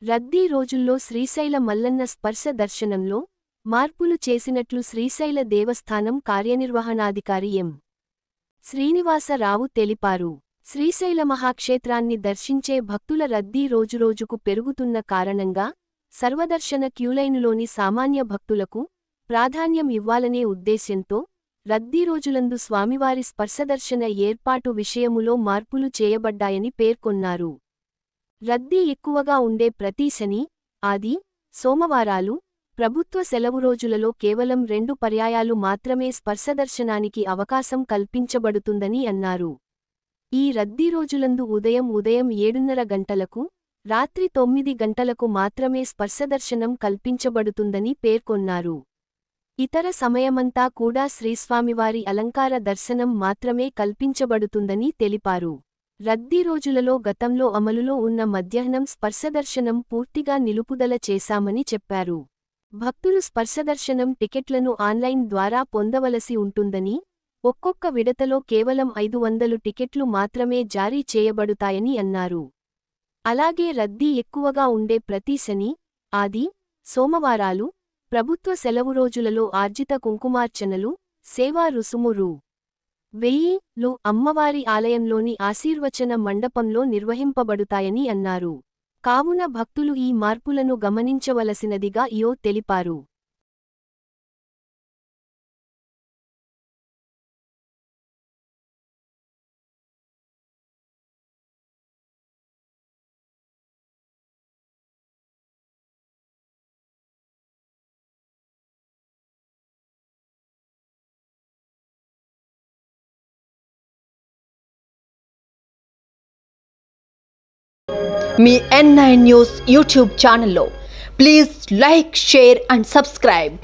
రద్దీ రోజుల్లో శ్రీశైల మల్లన్న స్పర్శ దర్శనంలో మార్పులు చేసినట్లు శ్రీశైల దేవస్థానం కార్యనిర్వహణాధికారి ఎం. శ్రీనివాసరావు తెలిపారు. శ్రీశైల మహాక్షేత్రాన్ని దర్శించే భక్తుల రద్దీ రోజురోజుకు పెరుగుతున్న కారణంగా సర్వదర్శన క్యూలైనులోని సామాన్య భక్తులకు ప్రాధాన్యం ఇవ్వాలనే ఉద్దేశ్యంతో రద్దీ రోజులందు స్వామివారి స్పర్శదర్శన ఏర్పాటు విషయములో మార్పులు చేయబడ్డాయని పేర్కొన్నారు. రద్దీ ఎక్కువగా ఉండే ప్రతి శని, ఆది, సోమవారాలు, ప్రభుత్వ సెలవు రోజులలో కేవలం 2 పర్యాయాలు మాత్రమే స్పర్శదర్శనానికి అవకాశం కల్పించబడుతుందని అన్నారు. ఈ రద్దీ రోజులందు ఉదయం 7:30 గంటలకు, రాత్రి 9 గంటలకు మాత్రమే స్పర్శదర్శనం కల్పించబడుతుందని పేర్కొన్నారు. ఇతర సమయమంతా కూడా శ్రీస్వామివారి అలంకార దర్శనం మాత్రమే కల్పించబడుతుందని తెలిపారు. రద్దీ రోజులలో గతంలో అమలులో ఉన్న మధ్యాహ్నం స్పర్శదర్శనం పూర్తిగా నిలుపుదల చేశామని చెప్పారు. భక్తులు స్పర్శదర్శనం టికెట్లను ఆన్లైన్ ద్వారా పొందవలసి ఉంటుందని, ఒక్కొక్క విడతలో కేవలం 500 టికెట్లు మాత్రమే జారీ చేయబడుతాయని అన్నారు. అలాగే రద్దీ ఎక్కువగా ఉండే ప్రతి శని, ఆది, సోమవారాలు, ప్రభుత్వ సెలవు రోజులలో ఆర్జిత కుంకుమార్చనలు, సేవా రుసుము రూ. 1000 అమ్మవారి ఆలయంలోని ఆశీర్వచన మండపంలో నిర్వహింపబడుతాయని అన్నారు. కావున భక్తులు ఈ మార్పులను గమనించవలసినదిగా ఈఓ తెలిపారు. మీ N9 న్యూస్ యూట్యూబ్ ఛానల్లో please like, share and subscribe.